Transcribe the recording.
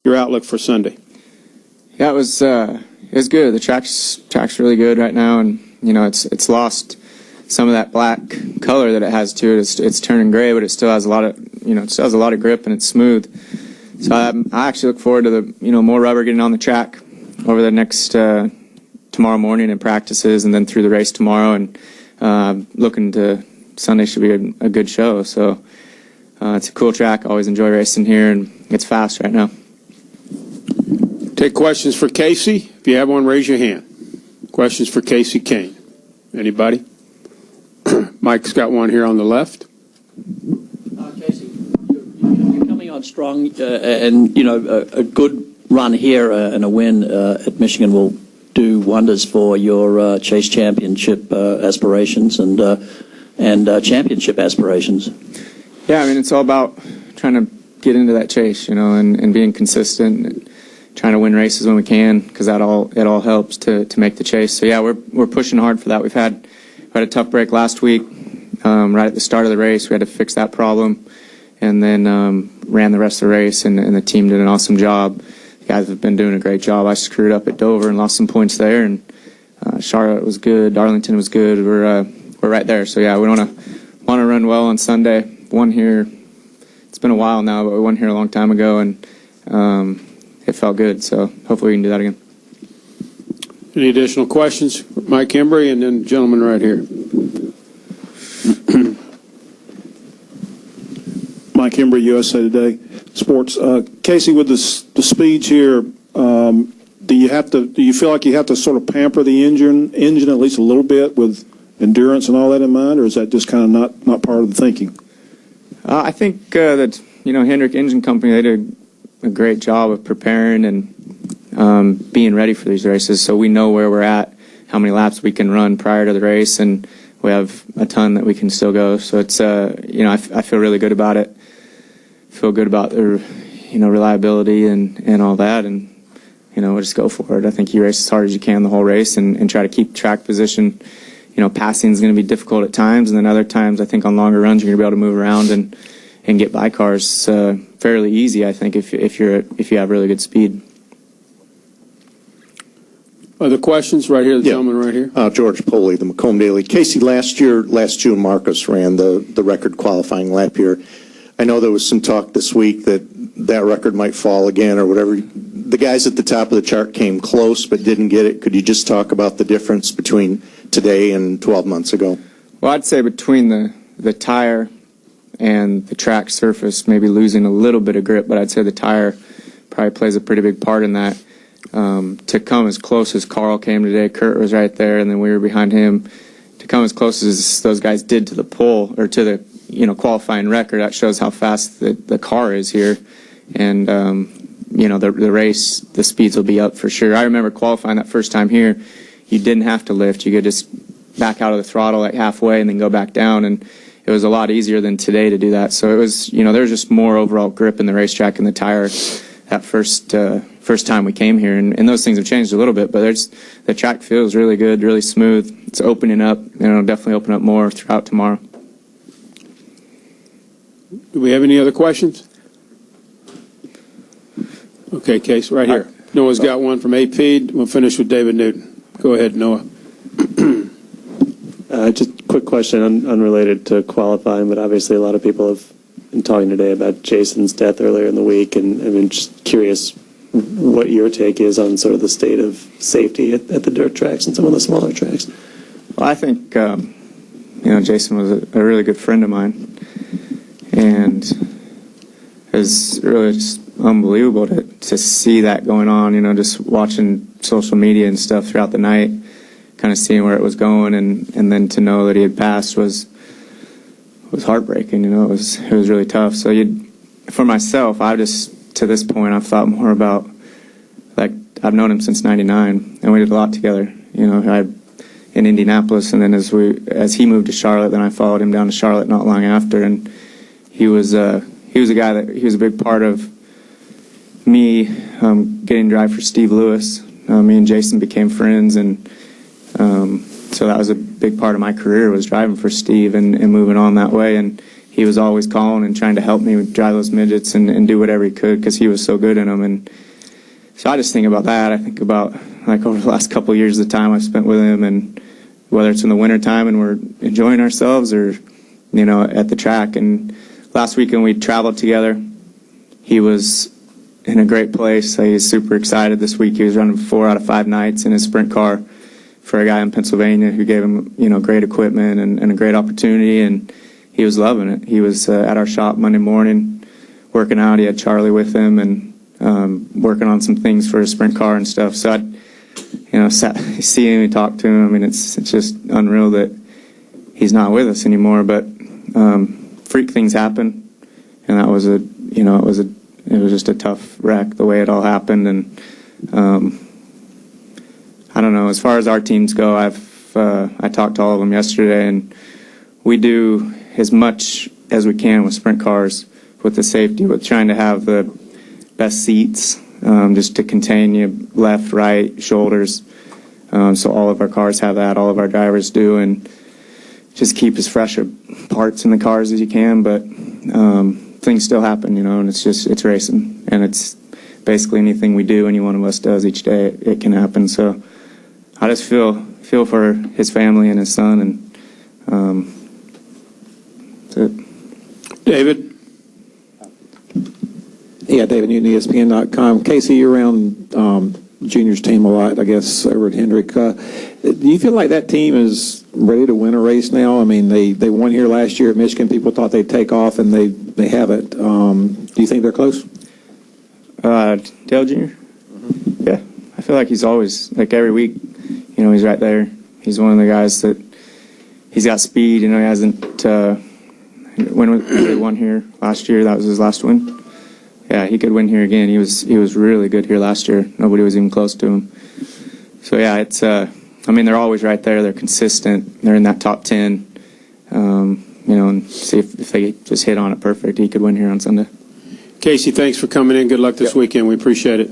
Your outlook for Sunday? Yeah, it was good. The track's really good right now, and it's lost some of that black color that it has to it. It's turning gray, but it still has a lot of grip, and it's smooth. So I actually look forward to the more rubber getting on the track over the next tomorrow morning in practices, and then through the race tomorrow, and looking to Sunday should be a good show. So it's a cool track. I always enjoy racing here, and it's fast right now. Take questions for Kasey. If you have one, raise your hand. Questions for Kasey Kahne. Anybody? Mike's got one here on the left. Kasey, you're coming on strong, and a good run here and a win at Michigan will do wonders for your Chase Championship aspirations and championship aspirations. Yeah, I mean, it's all about trying to get into that chase, and being consistent, and trying to win races when we can, because it all helps to make the chase. So yeah, we're pushing hard for that. We had a tough break last week, right at the start of the race. We had to fix that problem, and then ran the rest of the race, and the team did an awesome job. The guys have been doing a great job. I screwed up at Dover and lost some points there, and Charlotte was good, Darlington was good. We're right there. So yeah, we want to run well on Sunday. Won here. It's been a while now, but we won here a long time ago, and it felt good. So hopefully we can do that again. Any additional questions? Mike Embry, and then gentleman right here. Mike Embry, USA Today Sports. Kasey, with the speeds here, do you feel like you have to sort of pamper the engine at least a little bit with endurance and all that in mind, or is that just kind of not part of the thinking? I think that Hendrick Engine Company, they did a great job of preparing and being ready for these races, so we know where we're at, how many laps we can run prior to the race, and we have a ton that we can still go. So it's I feel really good about it. Feel good about the reliability and all that, and we'll just go for it. I think you race as hard as you can the whole race, and try to keep track position. Passing is going to be difficult at times, and then other times I think on longer runs you're going to be able to move around and get by cars fairly easy, I think, if you have really good speed. Other questions? Right here, the gentleman right here. George Poley, the Macomb Daily. Kasey, last June, Marcus ran the record qualifying lap here. I know there was some talk this week that record might fall again or whatever. The guys at the top of the chart came close but didn't get it. Could you just talk about the difference between today and 12 months ago? Well, I'd say between the tire and the track surface, maybe losing a little bit of grip, but I'd say the tire probably plays a pretty big part in that. To come as close as Carl came today, Kurt was right there, and then we were behind him. To come as close as those guys did to the pole, or to the qualifying record, that shows how fast the car is here. And the race, the speeds will be up for sure. I remember qualifying that first time here. You didn't have to lift. You could just back out of the throttle like halfway and then go back down, and it was a lot easier than today to do that. So it was, there was just more overall grip in the racetrack and the tire that first time we came here, and those things have changed a little bit, but the track feels really good, really smooth. It's opening up, and it'll definitely open up more throughout tomorrow. Do we have any other questions? Okay, Case, right here. Noah's got one from AP. We'll finish with David Newton. Go ahead, Noah. Just a quick question, unrelated to qualifying, but obviously a lot of people have been talking today about Jason's death earlier in the week, and I'm just curious what your take is on sort of the state of safety at the dirt tracks and some of the smaller tracks. Well, I think, Jason was a really good friend of mine, and it's really just unbelievable to see that going on, just watching social media and stuff throughout the night, kind of seeing where it was going, and then to know that he had passed was heartbreaking. It was really tough. So for myself, to this point, I've thought more about, like, I've known him since '99, and we did a lot together. In Indianapolis, and then as he moved to Charlotte, then I followed him down to Charlotte not long after, and he was a guy he was a big part of me getting to drive for Steve Lewis. Me and Jason became friends, and so that was a big part of my career, was driving for Steve and moving on that way. And he was always calling and trying to help me drive those midgets and do whatever he could because he was so good in them. And so I just think about that. I think about, like, over the last couple of years, the time I've spent with him, and whether it's in the wintertime and we're enjoying ourselves or, you know, at the track. And last weekend we traveled together. He was in a great place. He's super excited this week. He was running 4 out of 5 nights in his sprint car for a guy in Pennsylvania who gave him, you know, great equipment and a great opportunity, and he was loving it. He was at our shop Monday morning working out. He had Charlie with him and working on some things for his sprint car and stuff. So I'd, you know, see him and talk to him. I mean, it's just unreal that he's not with us anymore. But freak things happen, and that was it was just a tough wreck the way it all happened. And I don't know. As far as our teams go, I talked to all of them yesterday, and we do as much as we can with sprint cars, with the safety, with trying to have the best seats, just to contain you left, right, shoulders. So all of our cars have that, all of our drivers do, and just keep as fresh parts in the cars as you can. But things still happen, you know, and it's racing, and it's basically anything we do, any one of us does each day, it can happen. So I just feel for his family and his son, and that's it. David? Yeah, David Newton, ESPN.com. Kasey, you're around Junior's team a lot, I guess, over at Hendrick. Do you feel like that team is ready to win a race now? I mean, they won here last year at Michigan. People thought they'd take off, and they haven't. Do you think they're close? Dale Jr.? Mm-hmm. Yeah. I feel like he's always, like every week, you know, he's right there. He's one of the guys that, he's got speed, you know, he hasn't, when he won here last year, that was his last win. Yeah, he could win here again. He was really good here last year. Nobody was even close to him. So yeah, it's I mean, they're always right there. They're consistent. They're in that top 10. You know, and see if they just hit on it perfect, he could win here on Sunday. Kasey, thanks for coming in. Good luck this weekend. We appreciate it.